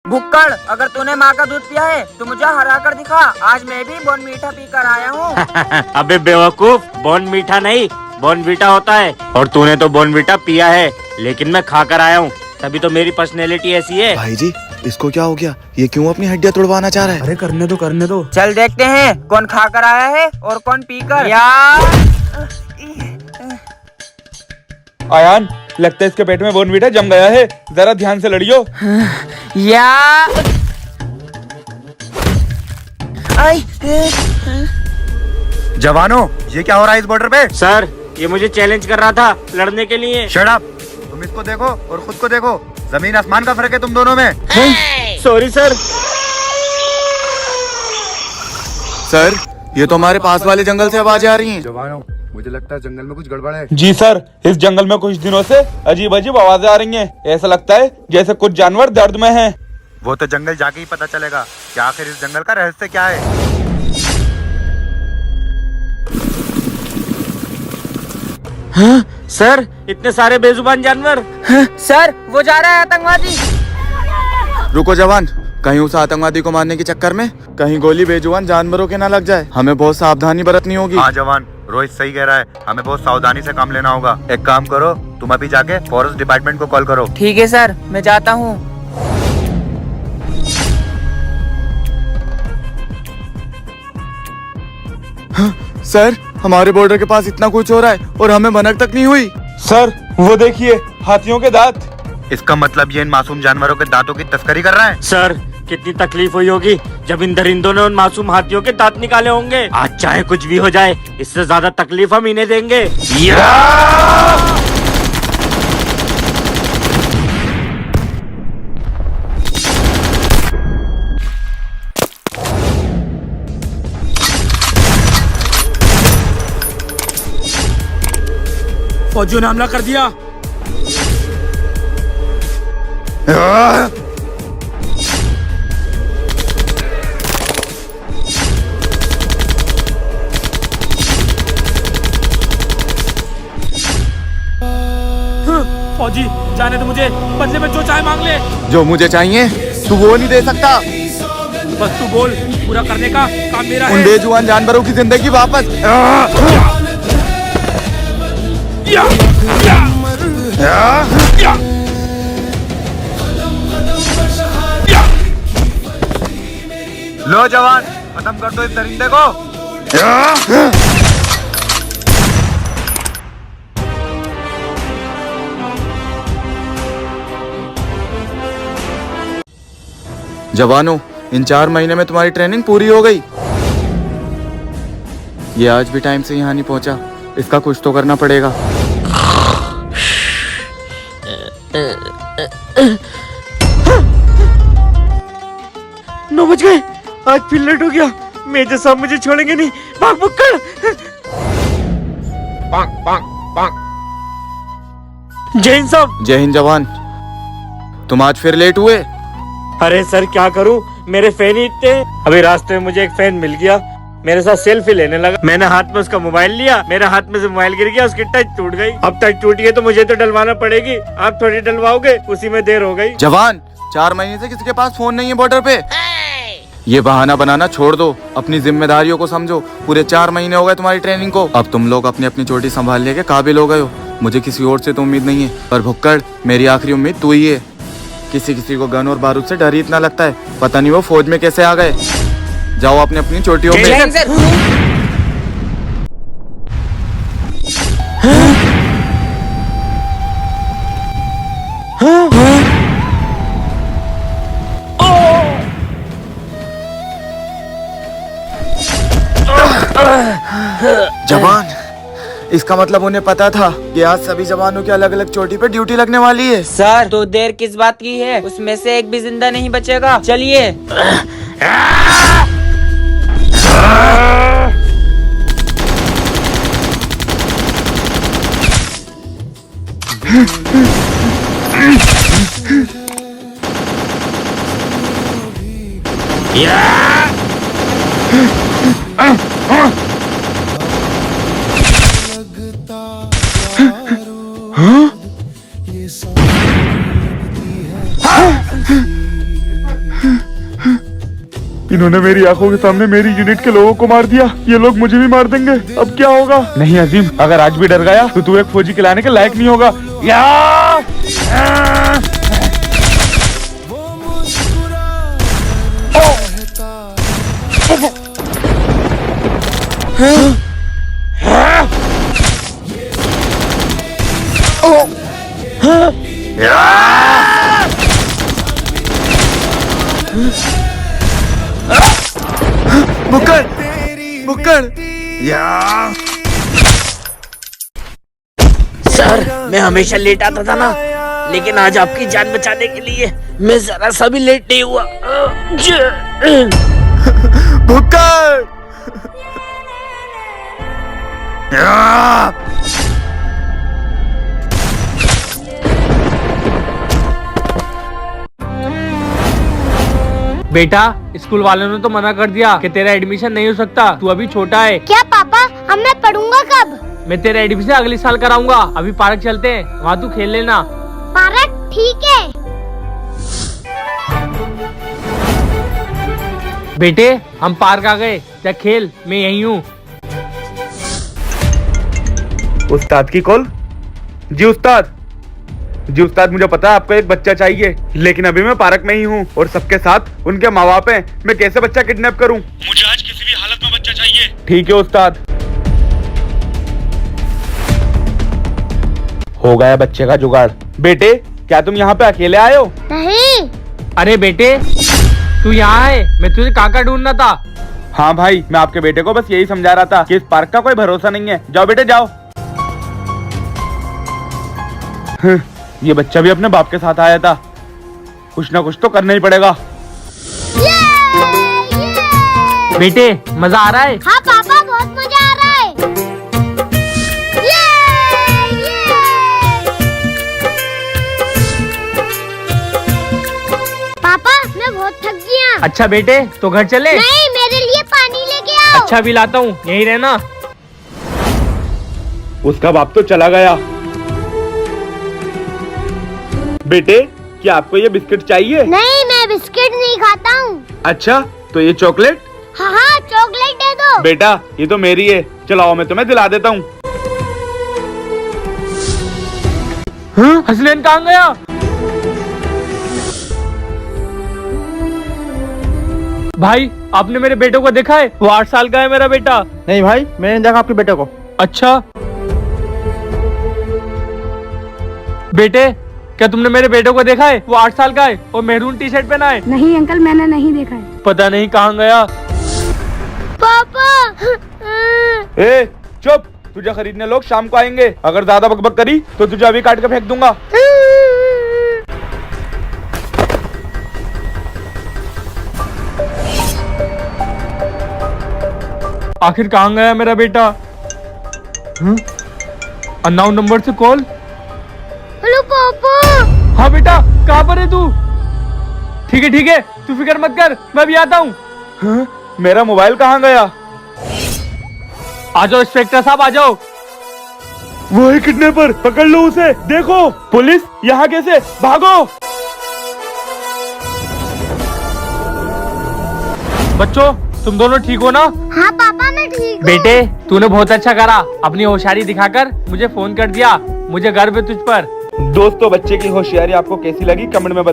भुक्कड़, अगर तूने माँ का दूध पिया है तो मुझे हरा कर दिखा। आज मैं भी बॉर्नवीटा पी कर आया हूँ। अबे बेवकूफ, बॉर्नवीटा नहीं बॉर्नवीटा होता है। और तूने तो बॉर्नवीटा पिया है, लेकिन मैं खा कर आया हूँ, तभी तो मेरी पर्सनैलिटी ऐसी है। भाई जी, इसको क्या हो गया? ये क्यों अपनी हड्डियां तोड़वाना चाह रहा है? अरे करने दो। चल देखते हैं कौन खा कर आया है और कौन पी कर। आयान, लगता है इसके पेट में बॉर्नवीटा जम गया है, जरा ध्यान से लड़ियो। जवानों, ये क्या हो रहा है इस बॉर्डर पे? सर, ये मुझे चैलेंज कर रहा था लड़ने के लिए। Shut up! तुम इसको देखो और खुद को देखो, जमीन आसमान का फर्क है तुम दोनों में। Sorry sir. सर, ये तो हमारे पास वाले जंगल से आवाजें आ रही हैं। जवानों, मुझे लगता है जंगल में कुछ गड़बड़ है। जी सर, इस जंगल में कुछ दिनों से अजीब अजीब आवाजें आ रही हैं। ऐसा लगता है जैसे कुछ जानवर दर्द में हैं। वो तो जंगल जाके ही पता चलेगा कि आखिर इस जंगल का रहस्य क्या है। हाँ, सर, इतने सारे बेजुबान जानवर। सर, वो जा रहा है आतंकवादी। रुको जवान, कहीं उस आतंकवादी को मारने के चक्कर में कहीं गोली बेजुबान जानवरों के ना लग जाए। हमें बहुत सावधानी बरतनी होगी। हाँ जवान, रोहित सही कह रहा है, हमें बहुत सावधानी से काम लेना होगा। एक काम करो, तुम अभी जाके फॉरेस्ट डिपार्टमेंट को कॉल करो। ठीक है सर, मैं जाता हूँ। सर, हमारे बॉर्डर के पास इतना कुछ हो रहा है और हमें भनक तक नहीं हुई। सर, वो देखिए, हाथियों के दांत। इसका मतलब ये इन मासूम जानवरों के दांतों की तस्करी कर रहा है। सर, कितनी तकलीफ हुई होगी जब इन दरिंदों ने उन मासूम हाथियों के दांत निकाले होंगे। आज चाहे कुछ भी हो जाए, इससे ज्यादा तकलीफ हम इन्हें देंगे। फौजियों ने हमला कर दिया। फौजी, जाने तो मुझे, बदले में जो चाहे मांग ले। जो मुझे चाहिए तू वो नहीं दे सकता। बस तू बोल, पूरा करने का काम मेरा उन है। बेजुबान जानवरों की जिंदगी वापस। लो जवान, खत्म कर दो इस दरिंदे को। जवानों, इन 4 महीने में तुम्हारी ट्रेनिंग पूरी हो गई। ये आज भी टाइम से यहाँ नहीं पहुंचा, इसका कुछ तो करना पड़ेगा। 9 बज गए, आज फिर लेट हो गया। मेजर साहब मुझे छोड़ेंगे नहीं। भाग भुक्कड़। जय हिंद साहब। जय हिंद जवान, तुम आज फिर लेट हुए। अरे सर, क्या करूं, मेरे फैन ही इतने हैं। अभी रास्ते में मुझे एक फैन मिल गया, मेरे साथ सेल्फी लेने लगा। मैंने हाथ में उसका मोबाइल लिया, मेरे हाथ में से मोबाइल गिर गया, उसकी टच टूट गई। अब टच टूट गई तो मुझे तो डलवाना पड़ेगी। आप थोड़ी डलवाओगे, उसी में देर हो गई। जवान, 4 महीने से किसी के पास फोन नहीं है बॉर्डर पे। ये बहाना बनाना छोड़ दो, अपनी जिम्मेदारियों को समझो। पूरे 4 महीने हो गए तुम्हारी ट्रेनिंग को। अब तुम लोग अपनी अपनी चोटी संभालने के काबिल हो गए हो। मुझे किसी और से तो उम्मीद नहीं है, पर भुक्कड़, मेरी आखिरी उम्मीद तू ही है। किसी किसी को गन और बारूद से डर ही इतना लगता है, पता नहीं वो फौज में कैसे आ गए। जाओ अपनी अपनी चोटियों पे। जवान, इसका मतलब उन्हें पता था कि आज सभी जवानों की अलग अलग चोटी पे ड्यूटी लगने वाली है। सर, तो देर किस बात की है, उसमें से एक भी जिंदा नहीं बचेगा। चलिए। इन्होंने मेरी आंखों के सामने मेरी यूनिट के लोगों को मार दिया। ये लोग मुझे भी मार देंगे। अब क्या होगा? नहीं अजीम, अगर आज भी डर गया तो तू एक फौजी खिलाने के लायक नहीं होगा। बुक्कड़ बुक्कड़ सर, मैं हमेशा लेट आता था ना, लेकिन आज आपकी जान बचाने के लिए मैं जरा सा भी लेट नहीं हुआ। बुक्कड़ बेटा, स्कूल वालों ने तो मना कर दिया कि तेरा एडमिशन नहीं हो सकता, तू अभी छोटा है। क्या पापा, अब मैं पढ़ूंगा कब? मैं तेरा एडमिशन अगले साल कराऊंगा। अभी पार्क चलते हैं, वहाँ तू खेल लेना। पार्क? ठीक है। बेटे, हम पार्क आ गए, जा खेल, मैं यहीं हूँ। उस्ताद की कॉल। जी उस्ताद। जी उस्ताद, मुझे पता है आपको एक बच्चा चाहिए, लेकिन अभी मैं पार्क में ही हूँ और सबके साथ उनके माँ बाप हैं। मैं कैसे बच्चा किडनैप करूँ? मुझे आज किसी भी हालत में बच्चा चाहिए। ठीक है उस्ताद। हो गया बच्चे का जुगाड़। बेटे, क्या तुम यहाँ पे अकेले आए हो? नहीं। अरे बेटे, तू यहाँ है, मैं तुझे काका ढूंढ रहा था। हाँ भाई, मैं आपके बेटे को बस यही समझा रहा था कि इस पार्क का कोई भरोसा नहीं है। जाओ बेटे जाओ। ये बच्चा भी अपने बाप के साथ आया था। कुछ ना कुछ तो करना ही पड़ेगा। बेटे, मजा आ रहा है? हाँ पापा, बहुत मजा आ रहा है। पापा, मैं बहुत थक गया। अच्छा बेटे, तो घर चले? नहीं, मेरे लिए पानी लेके आओ। अच्छा, भी लाता हूँ, यहीं रहना। उसका बाप तो चला गया। बेटे, क्या आपको ये बिस्किट चाहिए? नहीं, मैं बिस्किट नहीं खाता हूँ। अच्छा, तो ये चॉकलेट? हाँ हाँ, चॉकलेट दे दो। बेटा, ये तो मेरी है। चलाओ, मैं तुम्हें दिला देता हूँ। हसनैन कहाँ गया? भाई, आपने मेरे बेटे को देखा है? वो 8 साल का है मेरा बेटा। नहीं भाई, मैंने नहीं देखा आपके बेटे को। अच्छा बेटे, क्या तुमने मेरे बेटे को देखा है? वो 8 साल का है और मेहरून टी शर्ट पहना है। नहीं अंकल, मैंने नहीं देखा है। पता नहीं कहाँ गया। पापा। ए, चुप। तुझे खरीदने लोग शाम को आएंगे। अगर ज्यादा बकबक करी तो तुझे अभी काट के फेंक दूंगा। आखिर कहाँ गया मेरा बेटा? अननोन नंबर से कॉल। हेलो पापा। हाँ बेटा, कहाँ पर है तू? ठीक है, तू फिक्र मत कर, मैं भी आता हूँ। मेरा मोबाइल कहाँ गया? आ जाओ इंस्पेक्टर साहब, आ जाओ। वो है किडनैपर, पकड़ लो उसे। देखो पुलिस, यहाँ कैसे? भागो। बच्चों, तुम दोनों ठीक हो ना? हाँ पापा, मैं ठीक हूँ। बेटे, तूने बहुत अच्छा करा, अपनी होशियारी दिखाकर मुझे फोन कर दिया। मुझे गर्व है तुझ पर। दोस्तों, बच्चे की होशियारी आपको कैसी लगी कमेंट में